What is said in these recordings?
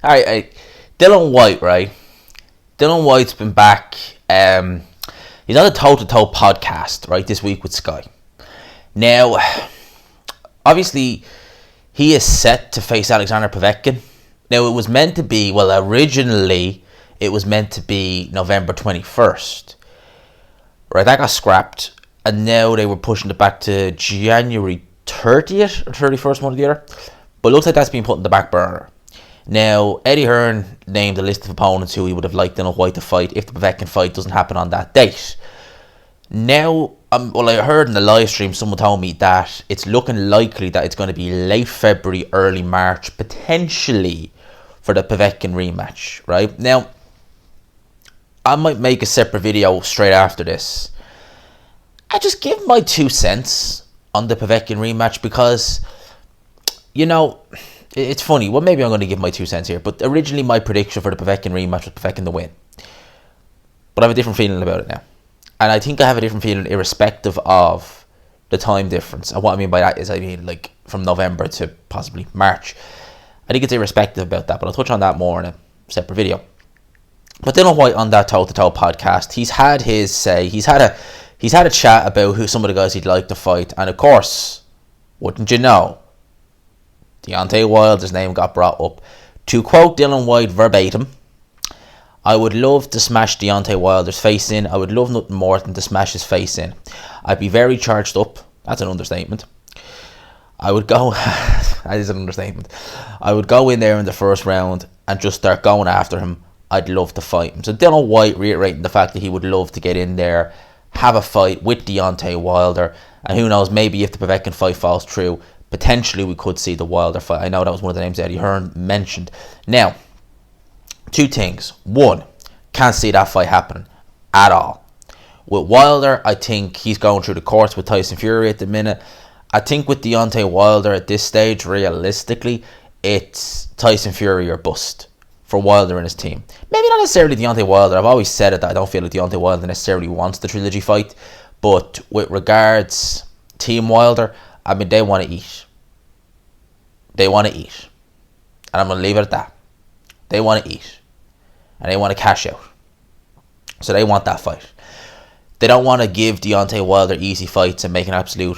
Alright, Dillian Whyte, right? Dillian Whyte's been back. He's on the Toe to Toe podcast, right, this week with Sky. Now, obviously, he is set to face Alexander Povetkin. Now, it was meant to be, originally, it was meant to be November 21st. Right, that got scrapped, and now they were pushing it back to January 30th or 31st, one or the other. But it looks like that's been put in the back burner. Now, Eddie Hearn named a list of opponents who he would have liked Dillian Whyte to fight if the Povetkin fight doesn't happen on that date. Now, I heard in the live stream, someone told me that it's looking likely that it's going to be late February, early March, potentially for the Povetkin rematch, right? Now, I might make a separate video straight after this. I just give my 2 cents on the Povetkin rematch because, it's funny. Well, maybe I'm going to give my 2 cents here. But originally my prediction for the Povetkin rematch was Povetkin to win. But I have a different feeling about it now. And I think I have a different feeling irrespective of the time difference. And what I mean by that is, like from November to possibly March. I think it's irrespective about that. But I'll touch on that more in a separate video. But Dillian Whyte on that Toe to Toe podcast, he's had his say. He's had a chat about who some of the guys he'd like to fight. And of course, wouldn't you know, Deontay Wilder's name got brought up. To quote Dillian Whyte verbatim, I would love to smash Deontay Wilder's face in. I would love nothing more than to smash his face in. I'd be very charged up. That's an understatement. I would go... that is an understatement. I would go in there in the first round and just start going after him. I'd love to fight him. So Dillian Whyte reiterating the fact that he would love to get in there, have a fight with Deontay Wilder. And who knows, maybe if the Povetkin fight falls through, potentially we could see the Wilder fight. I know that was one of the names Eddie Hearn mentioned. Now, 2 things. 1, can't see that fight happening at all. With Wilder, I think he's going through the courts with Tyson Fury at the minute. I think with Deontay Wilder at this stage, realistically, it's Tyson Fury or bust for Wilder and his team. Maybe not necessarily Deontay Wilder. I've always said it that I don't feel like Deontay Wilder necessarily wants the trilogy fight. But with regards Team Wilder, they want to eat. They want to eat. And I'm going to leave it at that. They want to eat. And they want to cash out. So they want that fight. They don't want to give Deontay Wilder easy fights and make an absolute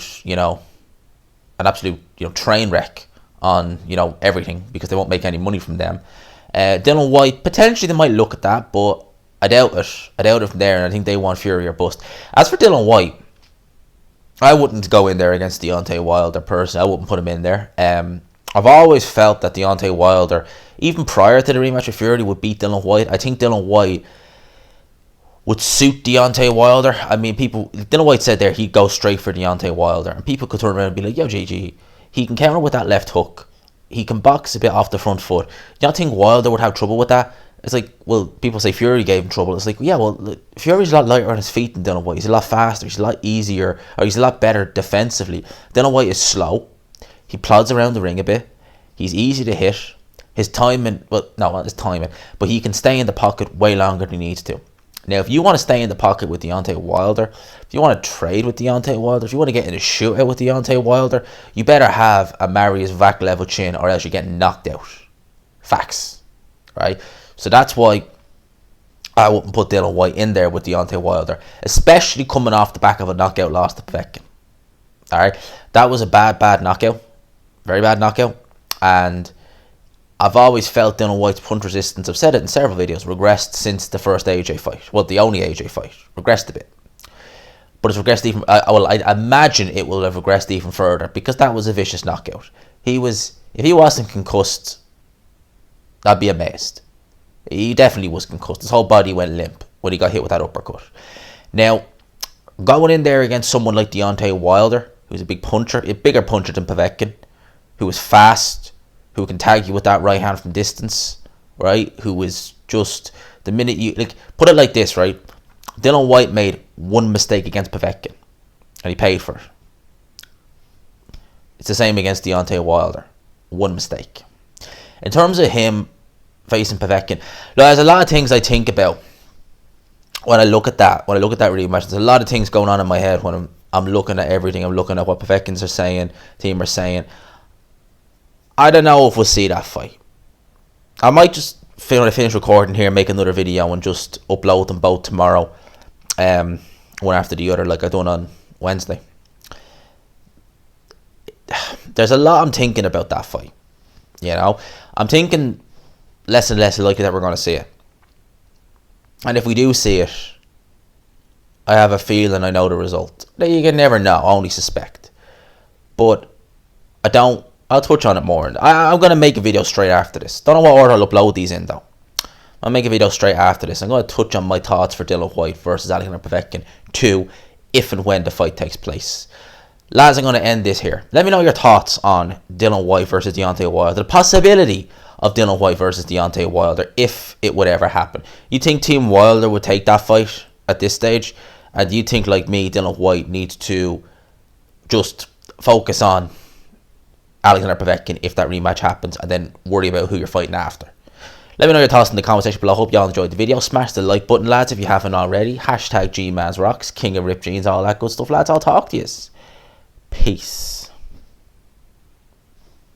train wreck on, everything, because they won't make any money from them. Dillian Whyte, potentially they might look at that, but I doubt it. I doubt it from there, and I think they want Fury or bust. As for Dillian Whyte, I wouldn't go in there against Deontay Wilder personally. I wouldn't put him in there. I've always felt that Deontay Wilder, even prior to the rematch with Fury, would beat Dillian Whyte. I think Dillian Whyte would suit Deontay Wilder. Dillian Whyte said there he'd go straight for Deontay Wilder. And people could turn around and be like, yo, GG, he can counter with that left hook. He can box a bit off the front foot. You don't think Wilder would have trouble with that? It's like, well, people say Fury gave him trouble. It's like, yeah, well, Fury's a lot lighter on his feet than Dillian Whyte. He's a lot faster. He's a lot easier. Or he's a lot better defensively. Dillian Whyte is slow. He plods around the ring a bit. He's easy to hit. His timing, not his timing, but he can stay in the pocket way longer than he needs to. Now, if you want to stay in the pocket with Deontay Wilder, if you want to trade with Deontay Wilder, if you want to get in a shootout with Deontay Wilder, you better have a Marius Vac level chin or else you're getting knocked out. Facts. Right? So that's why I wouldn't put Dillian Whyte in there with Deontay Wilder, especially coming off the back of a knockout loss to Povetkin. Alright? That was a bad knockout. Very bad knockout. And I've always felt Dillian Whyte's punch resistance, I've said it in several videos, regressed since the first AJ fight. Well, the only AJ fight. Regressed a bit. But it's regressed even... I imagine it will have regressed even further, because that was a vicious knockout. If he wasn't concussed, I'd be amazed. He definitely was concussed. His whole body went limp when he got hit with that uppercut. Now, going in there against someone like Deontay Wilder, who's a bigger puncher than Povetkin, who is fast, who can tag you with that right hand from distance, right? Who is just, the minute you, put it like this, right? Dillian Whyte made one mistake against Povetkin, and he paid for it. It's the same against Deontay Wilder. One mistake. In terms of him facing Povetkin, there's a lot of things I think about when I look at that. When I look at that rematch, there's a lot of things going on in my head when I'm looking at everything. I'm looking at what Povetkins are saying, team are saying. I don't know if we'll see that fight. I might just finish recording here, make another video, and just upload them both tomorrow, one after the other, like I done on Wednesday. There's a lot I'm thinking about that fight. You know, I'm thinking less and less likely that we're going to see it. And if we do see it, I have a feeling I know the result. You can never know, I only suspect. But I don't. I'll touch on it more. I'm going to make a video straight after this. Don't know what order I'll upload these in though. I'll make a video straight after this. I'm going to touch on my thoughts for Dillian Whyte versus Alexander Povetkin 2, if and when the fight takes place. Lads, I'm going to end this here. Let me know your thoughts on Dillian Whyte versus Deontay Wilder. The possibility of Dillian Whyte versus Deontay Wilder, if it would ever happen. You think Team Wilder would take that fight at this stage? And do you think, like me, Dillian Whyte needs to just focus on Alexander Povetkin if that rematch happens, and then worry about who you're fighting after? Let me know your thoughts in the comment section below. I hope you all enjoyed the video. Smash the like button, lads, if you haven't already. Hashtag GMansRocks, King of Rip Jeans, all that good stuff, lads. I'll talk to you. Peace.